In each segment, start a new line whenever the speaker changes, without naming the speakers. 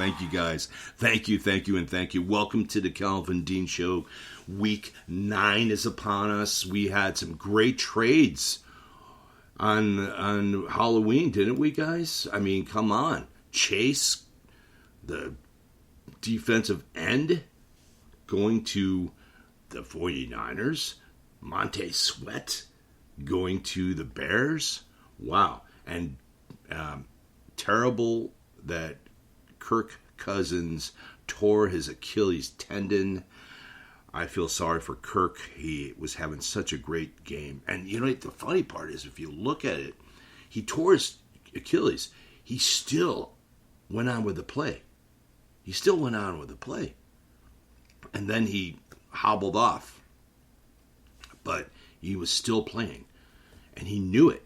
Thank you, guys. Thank you, and thank you. Welcome to the Calvin Dean Show. Week 9 is upon us. We had some great trades on Halloween, didn't we, guys? I mean, come on. Chase, the defensive end, going to the 49ers. Montez Sweat going to the Bears. Wow. And terrible that Kirk Cousins tore his Achilles tendon. I feel sorry for Kirk. He was having such a great game. And you know, the funny part is, if you look at it, he tore his Achilles. He still went on with the play. And then he hobbled off. But he was still playing. And he knew it.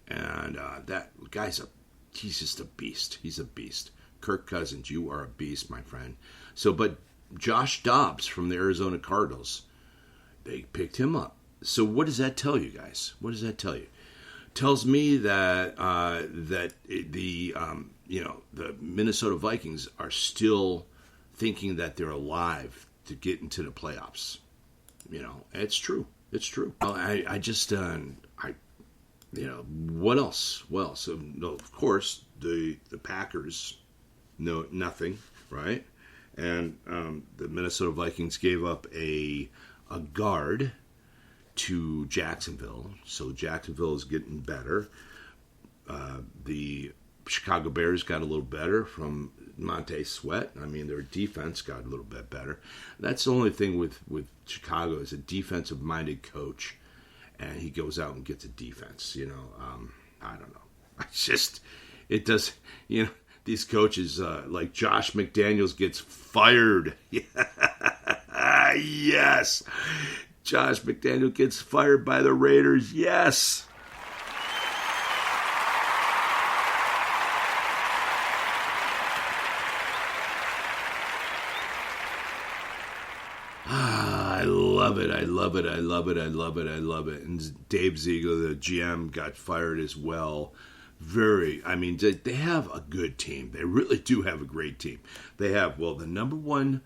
And that guy's he's just a beast. He's a beast. Kirk Cousins, you are a beast, my friend. But Josh Dobbs from the Arizona Cardinals, they picked him up. So what does that tell you, guys? What does that tell you? It tells me that the Minnesota Vikings are still thinking that they're alive to get into the playoffs. You know, it's true. What else? Well, so no, of course the Packers know nothing, right? And the Minnesota Vikings gave up a guard to Jacksonville, so Jacksonville is getting better. The Chicago Bears got a little better from Montez Sweat. I mean, their defense got a little bit better. That's the only thing with Chicago is a defensive-minded coach, and he goes out and gets a defense. I don't know. It does. These coaches like Josh McDaniels gets fired. Yes, Josh McDaniel gets fired by the Raiders. Yes. I love it. And Dave Ziegler, the GM, got fired as well. They have a good team. They really do have a great team. They have, the number one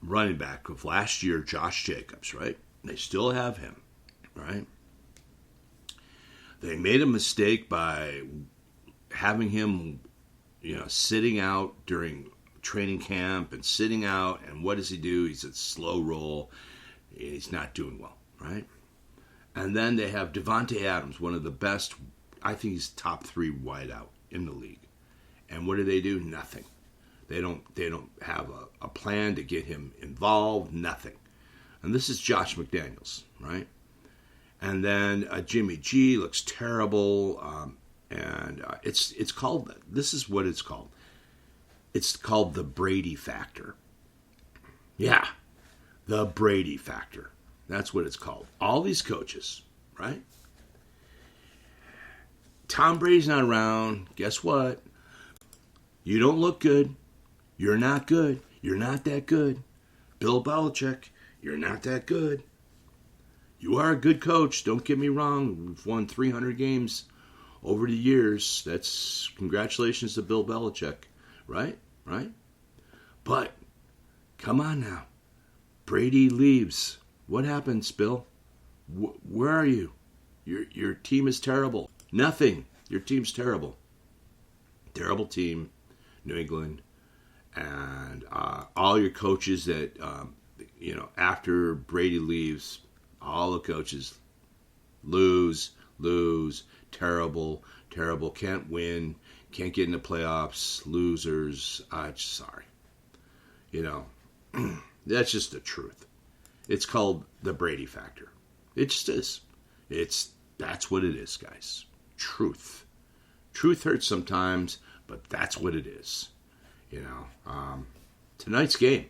running back of last year, Josh Jacobs, right? They still have him, right? They made a mistake by having him, sitting out during training camp and sitting out. And what does he do? He's a slow roll. He's not doing well, right? And then they have Devontae Adams, one of the best. I think he's top 3 wideout in the league. And what do? Nothing. They don't have a plan to get him involved. Nothing. And this is Josh McDaniels, right? And then Jimmy G looks terrible. It's called. This is what it's called. It's called the Brady factor. Yeah, the Brady factor. That's what it's called. All these coaches, right? Tom Brady's not around. Guess what? You don't look good. You're not good. You're not that good. Bill Belichick, you're not that good. You are a good coach. Don't get me wrong. We've won 300 games over the years. That's congratulations to Bill Belichick, right? Right? But come on now. Brady leaves. What happens, Bill? Where are you? Your team is terrible. Nothing. Your team's terrible. Terrible team, New England. And all your coaches that, after Brady leaves, all the coaches lose, terrible, can't win, can't get in the playoffs, losers. Sorry. That's just the truth. It's called the Brady factor. It just is. That's what it is, guys. Truth. Truth hurts sometimes, but that's what it is. Tonight's game,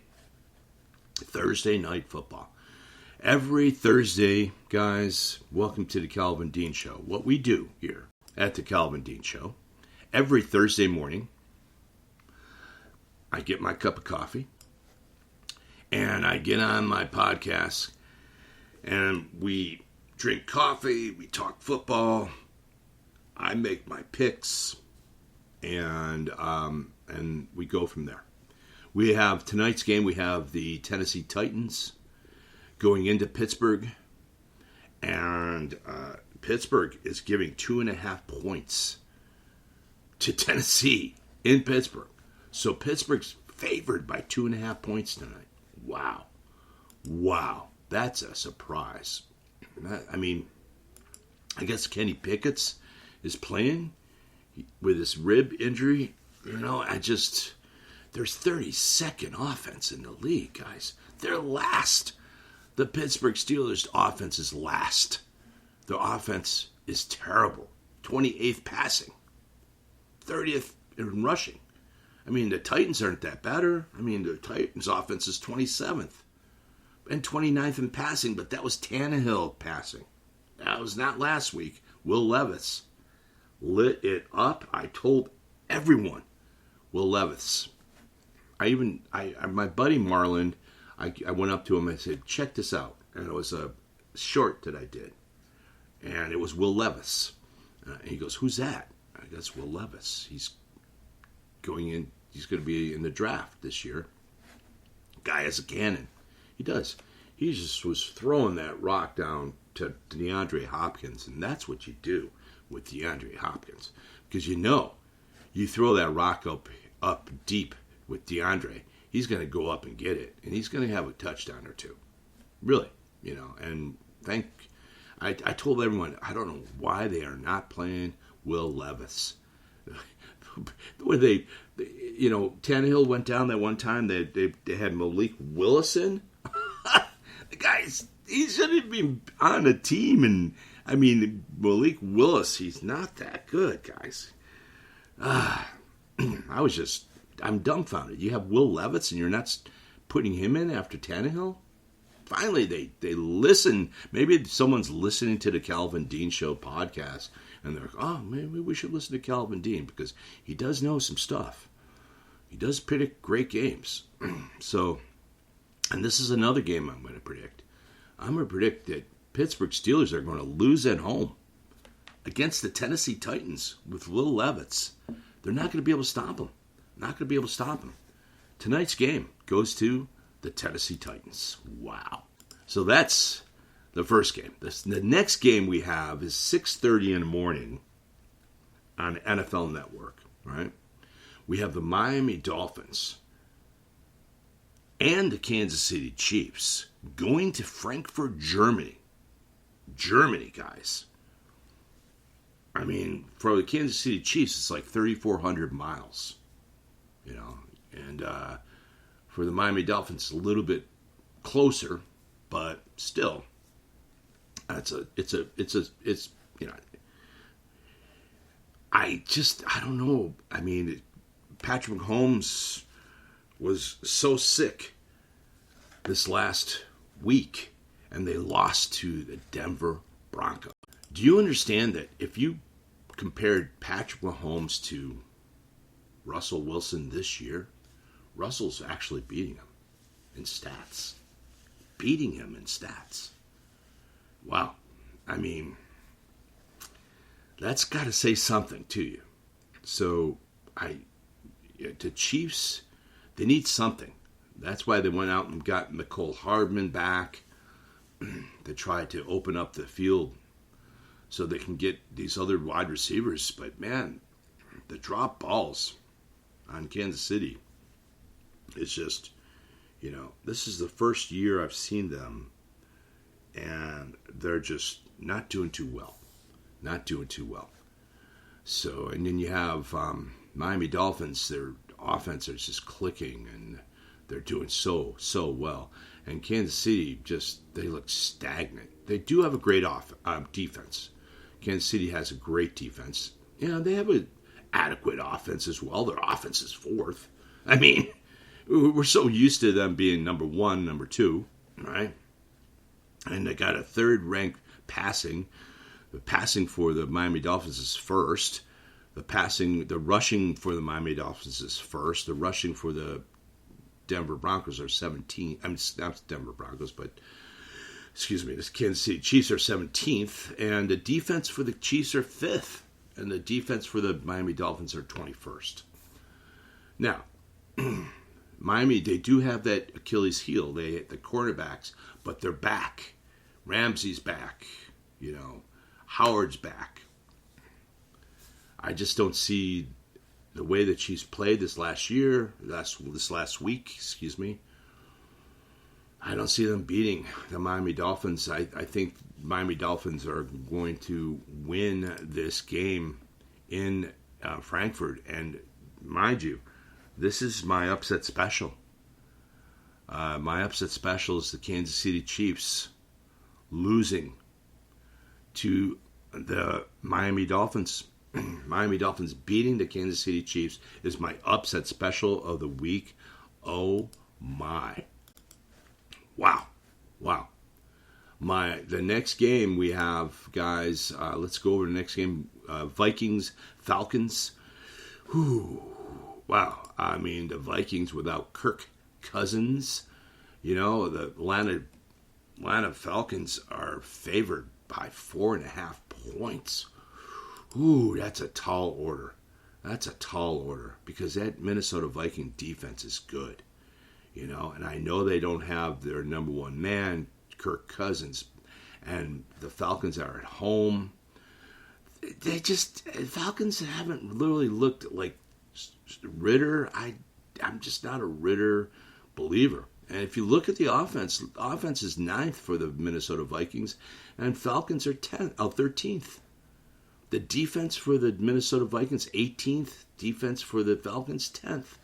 Thursday night football. Every Thursday, guys, welcome to the Calvin Dean Show. What we do here at the Calvin Dean Show, every Thursday morning, I get my cup of coffee, and I get on my podcast, and we drink coffee, we talk football, I make my picks, and and we go from there. We have tonight's game. We have the Tennessee Titans going into Pittsburgh, and Pittsburgh is giving 2.5 points to Tennessee in Pittsburgh. So Pittsburgh's favored by 2.5 points tonight. Wow, that's a surprise. I mean, I guess Kenny Pickett's is playing with his rib injury. You know, there's 32nd offense in the league, guys. They're last. The Pittsburgh Steelers' offense is last. Their offense is terrible. 28th passing. 30th in rushing. I mean, the Titans aren't that better. I mean, the Titans' offense is 27th. And 29th in passing, but that was Tannehill passing. That was not last week. Will Levis lit it up. I told everyone Will Levis. My buddy Marlon, I went up to him and I said, check this out. And it was a short that I did. And it was Will Levis. And he goes, who's that? I go, that's Will Levis. He's going to be in the draft this year. Guy has a cannon. He does. He just was throwing that rock down to DeAndre Hopkins. And that's what you do with DeAndre Hopkins. Because you throw that rock up deep with DeAndre, he's going to go up and get it, and he's going to have a touchdown or two. Really, and I told everyone, I don't know why they are not playing Will Levis. Where Tannehill went down that one time, they had Malik Willison. The guys, he shouldn't be on the team, and I mean, Malik Willis, he's not that good, guys. I'm dumbfounded. You have Will Levis and you're not putting him in after Tannehill? Finally, they listen. Maybe someone's listening to the Calvin Dean Show podcast and they're like, oh, maybe we should listen to Calvin Dean because he does know some stuff. He does predict great games. So, and this is another game I'm going to predict. I'm going to predict that Pittsburgh Steelers are going to lose at home against the Tennessee Titans with Will Levis. They're not going to be able to stop them. Not going to be able to stop them. Tonight's game goes to the Tennessee Titans. Wow. So that's the first game. The next game we have is 6:30 in the morning on NFL Network, right? We have the Miami Dolphins and the Kansas City Chiefs going to Frankfurt, Germany. Germany, guys. I mean, for the Kansas City Chiefs, it's like 3,400 miles. And for the Miami Dolphins, it's a little bit closer, but still, it's I don't know. I mean, Patrick Mahomes was so sick this last week, and they lost to the Denver Broncos. Do you understand that if you compared Patrick Mahomes to Russell Wilson this year, Russell's actually beating him in stats. Wow. I mean, that's got to say something to you. So, the Chiefs, they need something. That's why they went out and got McCole Hardman back. They tried to open up the field so they can get these other wide receivers. But, man, the drop balls on Kansas City, it's just, this is the first year I've seen them, and they're just not doing too well. So, and then you have Miami Dolphins, their offense is just clicking, and they're doing so well. And Kansas City, they look stagnant. They do have a great defense. Kansas City has a great defense. They have an adequate offense as well. Their offense is fourth. I mean, we're so used to them being number one, number two, right? And they got a third-ranked passing. The passing for the Miami Dolphins is first. The rushing for the Miami Dolphins is first. The rushing for the Denver Broncos are 17. I mean, not Denver Broncos, but the Kansas City Chiefs are 17th, and the defense for the Chiefs are 5th, and the defense for the Miami Dolphins are 21st. Now, Miami, they do have that Achilles heel. The cornerbacks, but they're back. Ramsey's back. Howard's back. I just don't see the way that she's played this last week, excuse me. I don't see them beating the Miami Dolphins. I think Miami Dolphins are going to win this game in Frankfurt. And mind you, this is my upset special. My upset special is the Kansas City Chiefs losing to the Miami Dolphins. Miami Dolphins beating the Kansas City Chiefs is my upset special of the week. Oh my. Wow. The next game we have, guys, let's go over the next game. Vikings, Falcons. Wow. I mean, the Vikings without Kirk Cousins. The Atlanta Falcons are favored by 4.5 points. That's a tall order. Because that Minnesota Viking defense is good. And I know they don't have their number one man, Kirk Cousins, and the Falcons are at home. Falcons haven't really looked like Ritter. I'm just not a Ritter believer. And if you look at the offense is 9th for the Minnesota Vikings, and Falcons are 13th. The defense for the Minnesota Vikings, 18th. Defense for the Falcons, 10th.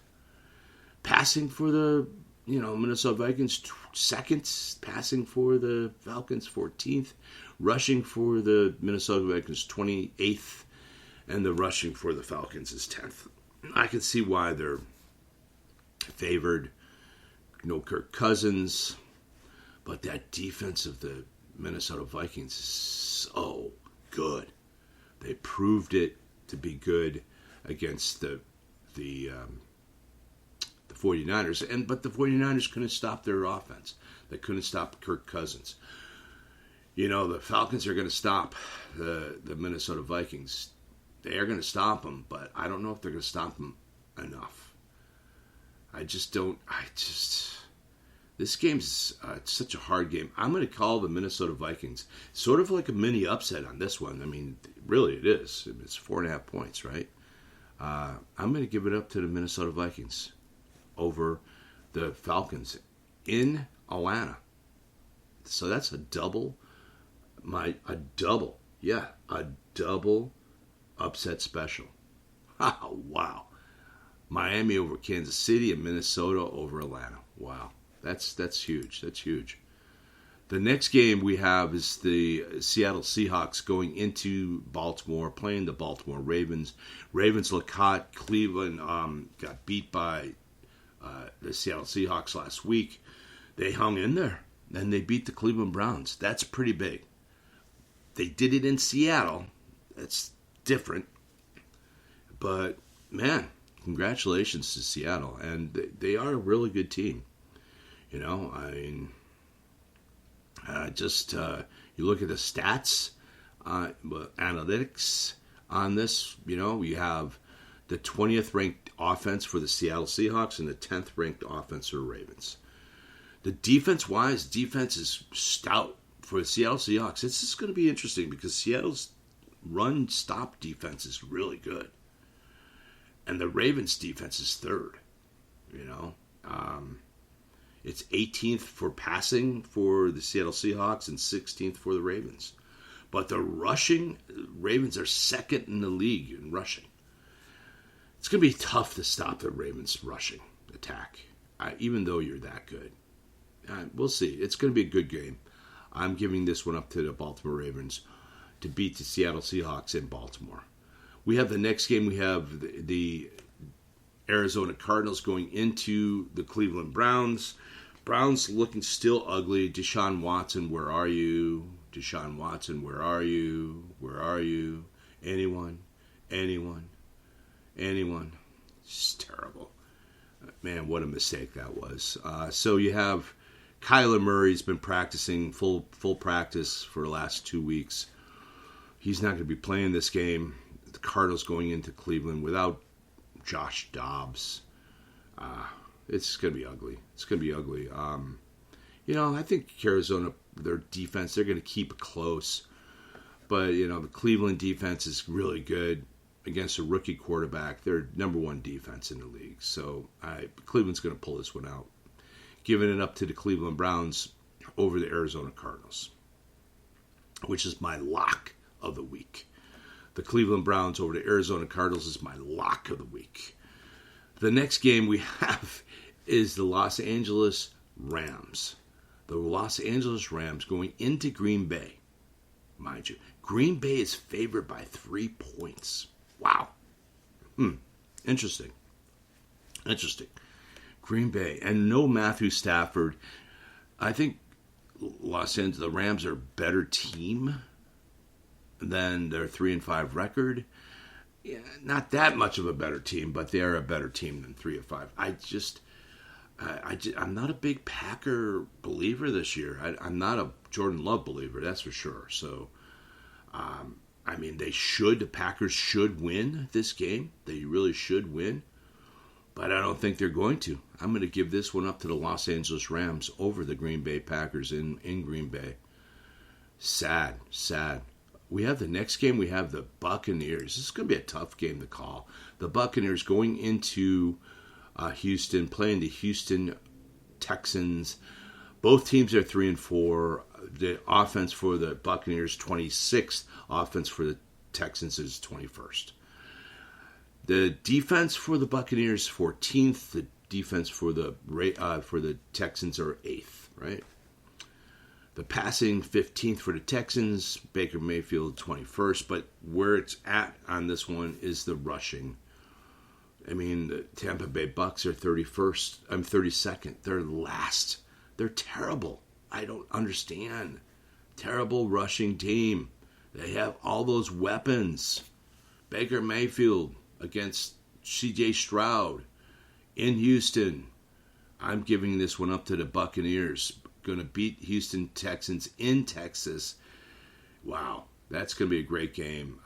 Passing for the Minnesota Vikings, 2nd. Passing for the Falcons, 14th. Rushing for the Minnesota Vikings, 28th. And the rushing for the Falcons is 10th. I can see why they're favored. No Kirk Cousins. But that defense of the Minnesota Vikings is so good. They proved it to be good against the 49ers. But the 49ers couldn't stop their offense. They couldn't stop Kirk Cousins. The Falcons are going to stop the Minnesota Vikings. They are going to stop them, but I don't know if they're going to stop them enough. This game's such a hard game. I'm going to call the Minnesota Vikings sort of like a mini upset on this one. I mean, really it is. It's 4.5 points, right? I'm going to give it up to the Minnesota Vikings over the Falcons in Atlanta. So that's a double upset special. Wow. Miami over Kansas City and Minnesota over Atlanta. Wow. That's huge. That's huge. The next game we have is the Seattle Seahawks going into Baltimore, playing the Baltimore Ravens. Ravens look hot. Cleveland got beat by the Seattle Seahawks last week. They hung in there, and they beat the Cleveland Browns. That's pretty big. They did it in Seattle. That's different. But, man, congratulations to Seattle. And they are a really good team. You look at the stats, analytics on this, you have the 20th ranked offense for the Seattle Seahawks and the 10th ranked offense for the Ravens. The defense is stout for the Seattle Seahawks. This is going to be interesting because Seattle's run-stop defense is really good. And the Ravens' defense is third, It's 18th for passing for the Seattle Seahawks and 16th for the Ravens. But the Ravens are second in the league in rushing. It's going to be tough to stop the Ravens' rushing attack, even though you're that good. We'll see. It's going to be a good game. I'm giving this one up to the Baltimore Ravens to beat the Seattle Seahawks in Baltimore. We have the next game. We have the Arizona Cardinals going into the Cleveland Browns. Browns looking still ugly. Deshaun Watson, where are you? Deshaun Watson, where are you? Where are you? Anyone? It's terrible. Man, what a mistake that was. So you have Kyler Murray's been practicing full practice for the last 2 weeks. He's not going to be playing this game. The Cardinals going into Cleveland without Josh Dobbs. It's going to be ugly. It's going to be ugly. I think Arizona, their defense, they're going to keep it close. But, the Cleveland defense is really good against a rookie quarterback. They're number one defense in the league. So Cleveland's going to pull this one out. Giving it up to the Cleveland Browns over the Arizona Cardinals, which is my lock of the week. The Cleveland Browns over the Arizona Cardinals is my lock of the week. The next game we have is the Los Angeles Rams. The Los Angeles Rams going into Green Bay. Mind you, Green Bay is favored by 3 points. Wow. Interesting. Green Bay. And no Matthew Stafford. I think Los Angeles, the Rams are a better team than their 3-5 record. Yeah, not that much of a better team, but they are a better team than 3-5. I'm not a big Packer believer this year. I'm not a Jordan Love believer, that's for sure. So, the Packers should win this game. They really should win. But I don't think they're going to. I'm going to give this one up to the Los Angeles Rams over the Green Bay Packers in Green Bay. Sad. We have the next game. We have the Buccaneers. This is going to be a tough game to call. The Buccaneers going into Houston, playing the Houston Texans. Both teams are 3-4. The offense for the Buccaneers 26th. Offense for the Texans is 21st. The defense for the Buccaneers 14th. The defense for the Texans are 8th. Right. The passing 15th for the Texans. Baker Mayfield 21st. But where it's at on this one is the rushing. The Tampa Bay Bucks are 31st. I'm 32nd. They're last. They're terrible. I don't understand. Terrible rushing team. They have all those weapons. Baker Mayfield against C.J. Stroud in Houston. I'm giving this one up to the Buccaneers. Going to beat Houston Texans in Texas. Wow, that's going to be a great game.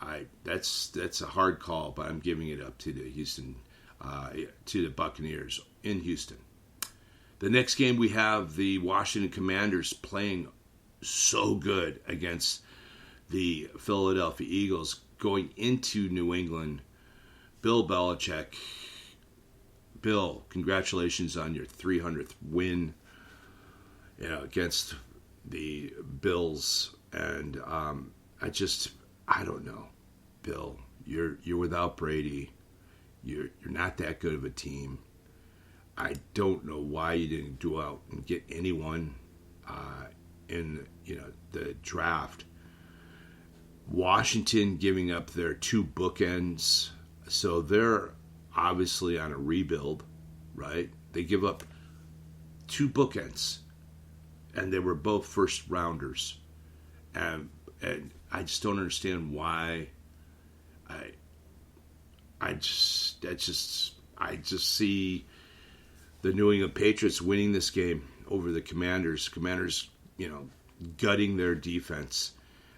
That's a hard call, but I'm giving it up to the Buccaneers in Houston. The next game we have the Washington Commanders playing so good against the Philadelphia Eagles going into New England. Bill Belichick. Bill, congratulations on your 300th win against the Bills. And I don't know. Bill, you're without Brady. You're not that good of a team. I don't know why you didn't go out and get anyone in the draft. Washington giving up their 2 bookends, so they're obviously on a rebuild, right? They give up 2 bookends, and they were both first rounders, and I just don't understand why. I just see the New England Patriots winning this game over the Commanders. Commanders, gutting their defense,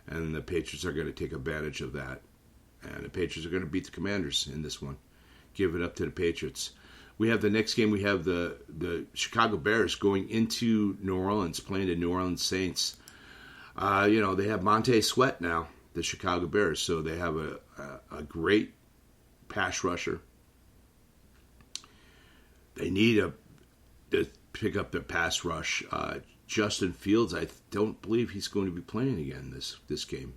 and the Patriots are going to take advantage of that. And the Patriots are going to beat the Commanders in this one. Give it up to the Patriots. We have the next game. We have the Chicago Bears going into New Orleans, playing the New Orleans Saints. They have Montez Sweat now, the Chicago Bears, so they have a great pass rusher. They need to pick up their pass rush. Justin Fields, I don't believe he's going to be playing again this game.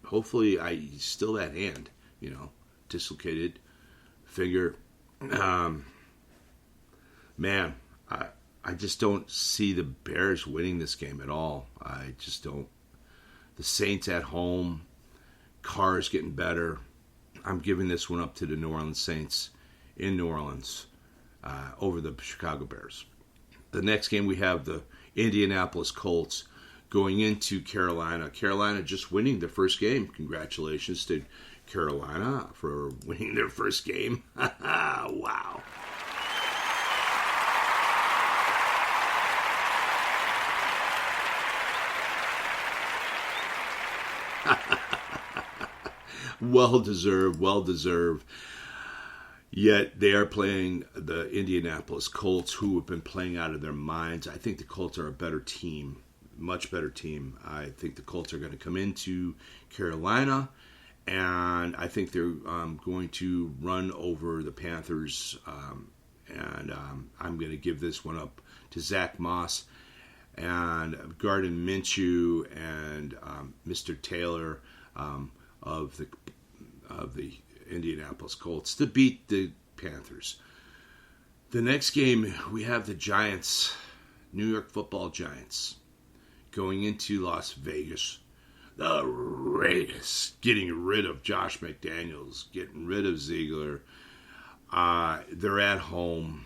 Hopefully, he's still at hand, dislocated finger. Man, I just don't see the Bears winning this game at all. I just don't. The Saints at home, Carr's getting better. I'm giving this one up to the New Orleans Saints in New Orleans over the Chicago Bears. The next game we have the Indianapolis Colts going into Carolina. Carolina just winning their first game. Congratulations to Carolina for winning their first game. Wow. Well deserved. Yet they are playing the Indianapolis Colts, who have been playing out of their minds. I think the Colts are a better team, much better team. I think the Colts are going to come into Carolina, and I think they're going to run over the Panthers. I'm going to give this one up to Zach Moss and Gardner Minshew and Mr. Taylor of the Indianapolis Colts to beat the Panthers. The next game, we have the Giants, New York Football Giants, going into Las Vegas. The Raiders getting rid of Josh McDaniels, getting rid of Ziegler. They're at home.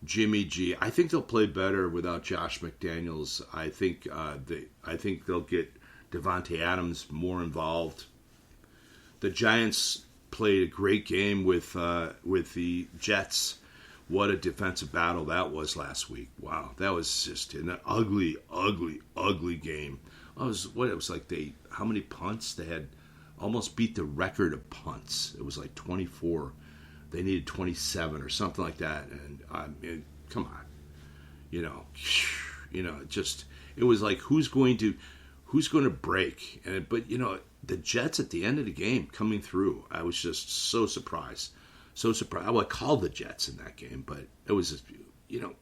Jimmy G. I think they'll play better without Josh McDaniels. I think they'll get Devontae Adams more involved. The Giants played a great game with the Jets. What a defensive battle that was last week. Wow, that was just an ugly, ugly, ugly game. It was like how many punts? They had almost beat the record of punts. It was like 24. They needed 27 or something like that. And come on, it was like who's going to break? But the Jets at the end of the game coming through, I was just so surprised. I would call the Jets in that game, but it was just,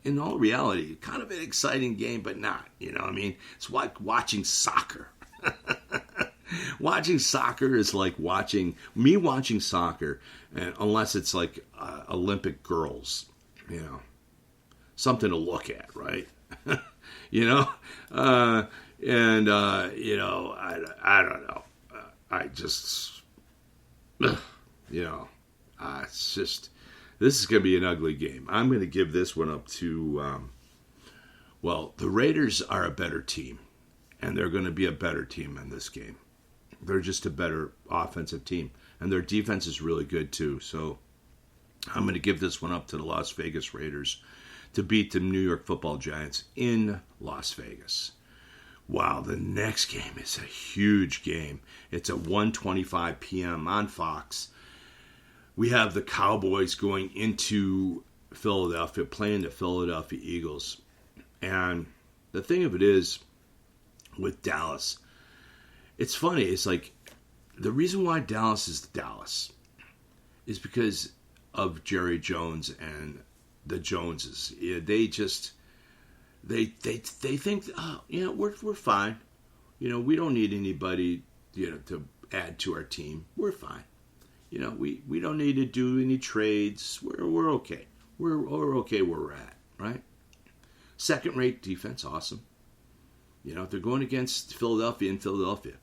in all reality, kind of an exciting game, but not. It's like watching soccer. Watching soccer is like watching soccer, and unless it's like Olympic girls, something to look at, right? I don't know. It's just, this is going to be an ugly game. I'm going to give this one up to, the Raiders are a better team, and they're going to be a better team in this game. They're just a better offensive team, and their defense is really good too. So I'm going to give this one up to the Las Vegas Raiders to beat the New York Football Giants in Las Vegas. Wow, the next game is a huge game. It's at 1:25 p.m. on Fox. We have the Cowboys going into Philadelphia, playing the Philadelphia Eagles. And the thing of it is, with Dallas, it's funny. It's like the reason why Dallas is Dallas is because of Jerry Jones and the Joneses. Yeah, they think, we're fine. We don't need anybody, to add to our team. We're fine. We don't need to do any trades. We're okay. We're okay where we're at, right? Second-rate defense, awesome. They're going against Philadelphia in Philadelphia.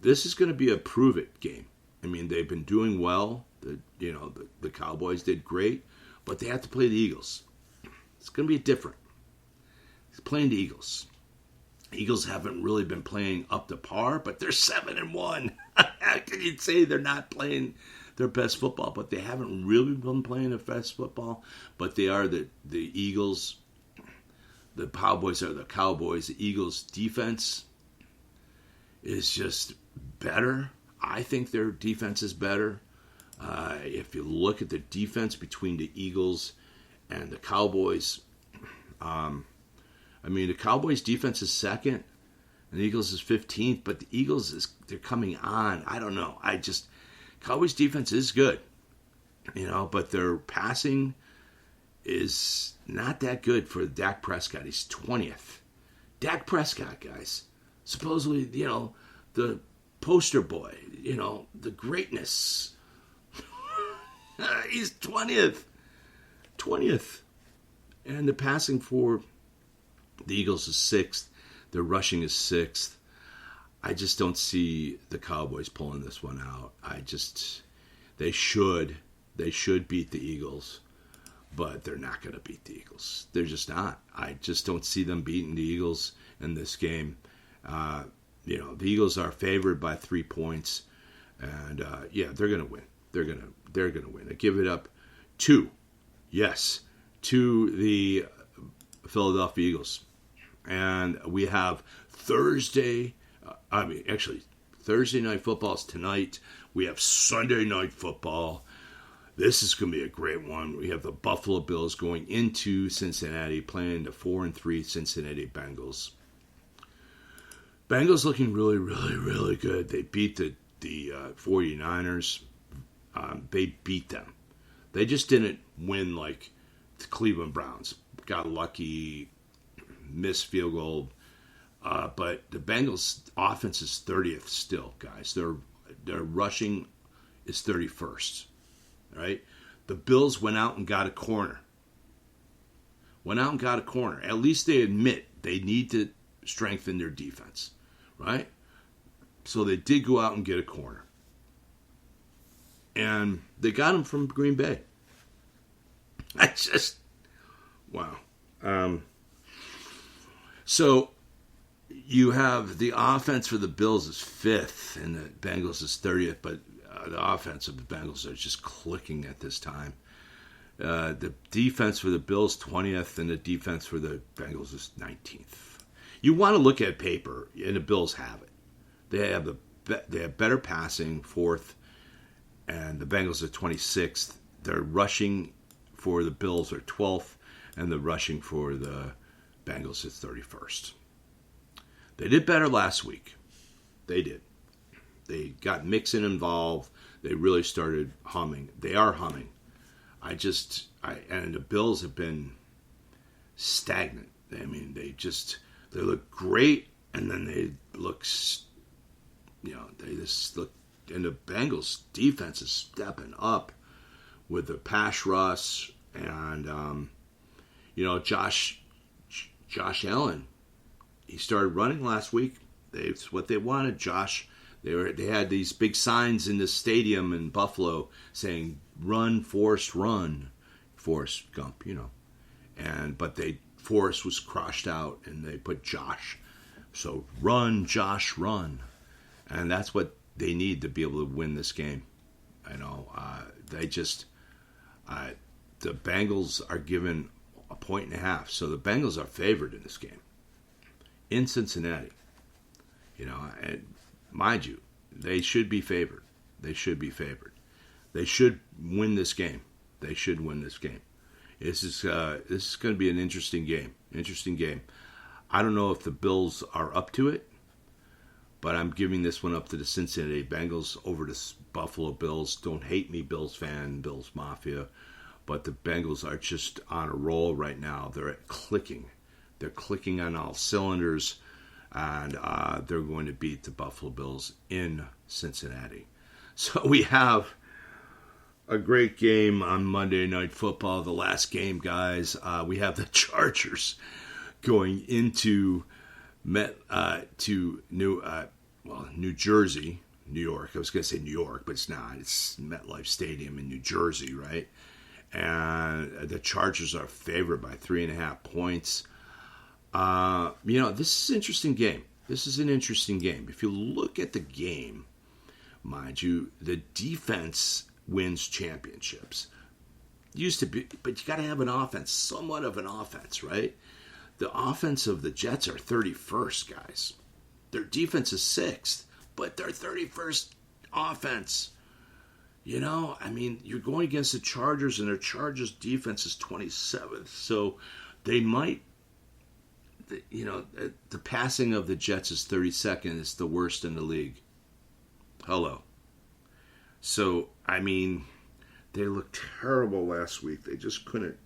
This is gonna be a prove-it game. I mean, they've been doing well. The Cowboys did great, but they have to play the Eagles. It's gonna be different. It's playing the Eagles. Eagles haven't really been playing up to par, but they're 7-1. How can you say they're not playing their best football? But they haven't really been playing their best football. But they are the Eagles. The Cowboys are the Cowboys. The Eagles' defense is just better. I think their defense is better. If you look at the defense between the Eagles and the Cowboys, the Cowboys' defense is second, and the Eagles is 15th, but the Eagles, they're coming on. I don't know. Cowboys' defense is good, but their passing is not that good for Dak Prescott. He's 20th. Dak Prescott, guys. Supposedly, the poster boy, the greatness. He's 20th. 20th. And the passing for the Eagles is 6th. Their rushing is 6th. I just don't see the Cowboys pulling this one out. They should beat the Eagles, but they're not going to beat the Eagles. They're just not. I just don't see them beating the Eagles in this game. The Eagles are favored by 3 points, and they're going to win. They're going to win. I give it up to the Philadelphia Eagles. And we have Thursday Thursday night football is tonight. We have Sunday night football. This is going to be a great one. We have the Buffalo Bills going into Cincinnati, playing the 4-3 Cincinnati Bengals. Bengals looking really, really, really good. They beat the 49ers. They beat them. They just didn't win like the Cleveland Browns. Got lucky, missed field goal. But the Bengals' offense is 30th still, guys. Their rushing is 31st. Right? The Bills went out and got a corner. At least they admit they need to strengthen their defense. Right? So they did go out and get a corner. And they got him from Green Bay. Wow. So you have the offense for the Bills is 5th and the Bengals is 30th, but the offense of the Bengals are just clicking at this time. The defense for the Bills 20th and the defense for the Bengals is 19th. You want to look at paper, and the Bills have it. They have better passing, 4th, and the Bengals are 26th. Their rushing for the Bills are 12th, and the rushing for the Bengals is 31st. They did better last week. They did. They got Mixon involved. They really started humming. They are humming. And the Bills have been stagnant. I mean, they look great, and then they look, they just look, and the Bengals defense is stepping up with the pass rush, and, Josh Allen, he started running last week. It's what they wanted. Josh, they had these big signs in the stadium in Buffalo saying, run, Forrest, run. Forrest Gump, but Forrest was crossed out, and they put Josh. So run, Josh, run. And that's what they need to be able to win this game. The Bengals are given 1.5. So the Bengals are favored in this game. In Cincinnati. And mind you, they should be favored. They should win this game. This is going to be an interesting game. I don't know if the Bills are up to it, but I'm giving this one up to the Cincinnati Bengals over the Buffalo Bills. Don't hate me, Bills fan, Bills Mafia, but the Bengals are just on a roll right now. They're clicking. They're clicking on all cylinders, and they're going to beat the Buffalo Bills in Cincinnati. So we have a great game on Monday Night Football. The last game, guys. We have the Chargers going into New Jersey, New York. I was going to say New York, but it's not. It's MetLife Stadium in New Jersey, right? And the Chargers are favored by 3.5 points. This is an interesting game. If you look at the game, mind you, the defense wins championships. Used to be, but you got to have an offense, somewhat of an offense, right? The offense of the Jets are 31st, guys. Their defense is 6th, but they're 31st offense. You're going against the Chargers, and their Chargers defense is 27th. So they might, the passing of the Jets is 32nd. It's the worst in the league. Hello. So, they looked terrible last week. They just couldn't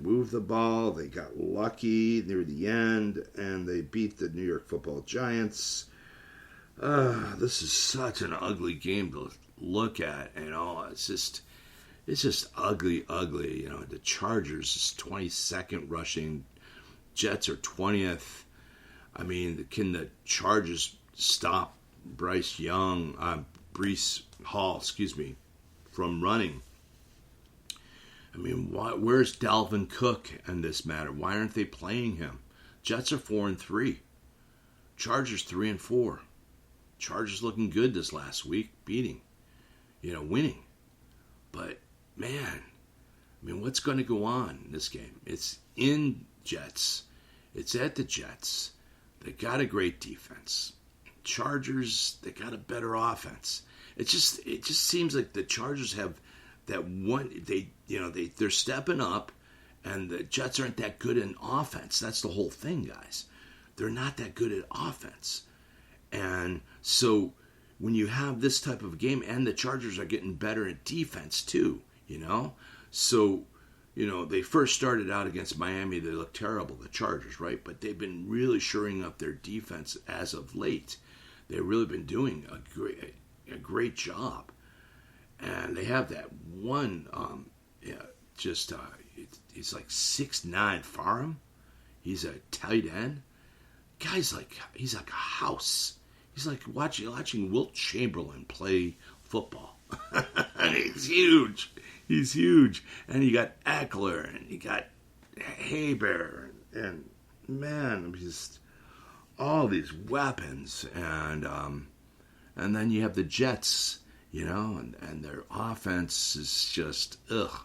move the ball. They got lucky near the end, and they beat the New York Football Giants. This is such an ugly game to look at. It's just ugly. The Chargers is 22nd rushing. Jets are 20th. Can the Chargers stop Breece Hall, from running? Where's Dalvin Cook in this matter? Why aren't they playing him? Jets are 4-3. Chargers 3-4. Chargers looking good this last week, winning. But man, what's going to go on in this game? It's in Jets. It's at the Jets. They got a great defense. Chargers, they got a better offense. It just seems like the Chargers have that one. They're stepping up, and the Jets aren't that good in offense. That's the whole thing, guys. They're not that good at offense, and so when you have this type of game, and the Chargers are getting better at defense too, so. They first started out against Miami. They looked terrible, the Chargers, right? But they've been really shoring up their defense as of late. They've really been doing a great job. And they have that one, he's like 6'9", Farham. He's a tight end. He's like a house. He's like watching Wilt Chamberlain play football. He's huge. He's huge. And you got Eckler, and you got Haber, and man, just all these weapons. And then you have the Jets, and their offense is just, ugh.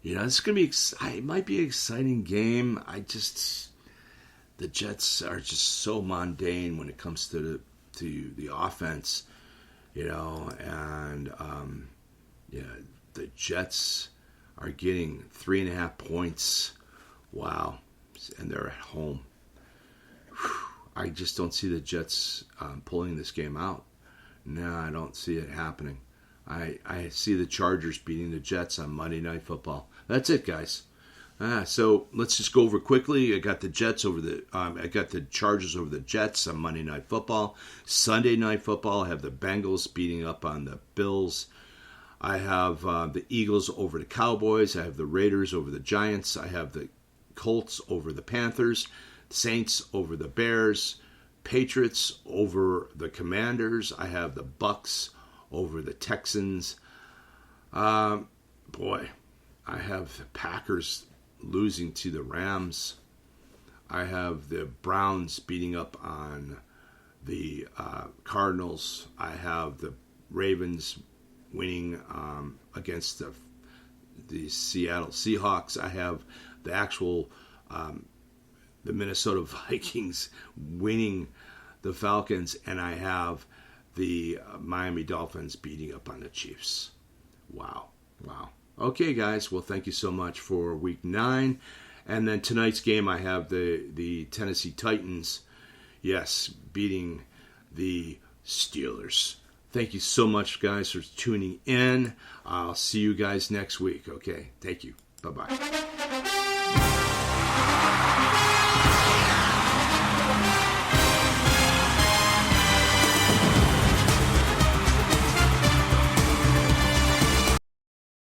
It's going to be, it might be an exciting game. The Jets are just so mundane when it comes to the offense, the Jets are getting 3.5 points. Wow. And they're at home. Whew. I just don't see the Jets pulling this game out. No, I don't see it happening. I see the Chargers beating the Jets on Monday Night Football. That's it, guys. So let's just go over quickly. I got the Chargers over the Jets on Monday Night Football. Sunday Night Football, I have the Bengals beating up on the Bills. I have the Eagles over the Cowboys. I have the Raiders over the Giants. I have the Colts over the Panthers. Saints over the Bears. Patriots over the Commanders. I have the Bucks over the Texans. I have the Packers losing to the Rams. I have the Browns beating up on the Cardinals. I have the Ravens winning against the Seattle Seahawks. I have the Minnesota Vikings winning the Falcons, and I have the Miami Dolphins beating up on the Chiefs. Wow. Okay, guys. Well, thank you so much for Week 9. And then tonight's game, I have the Tennessee Titans, beating the Steelers. Thank you so much, guys, for tuning in. I'll see you guys next week, okay? Thank you. Bye-bye.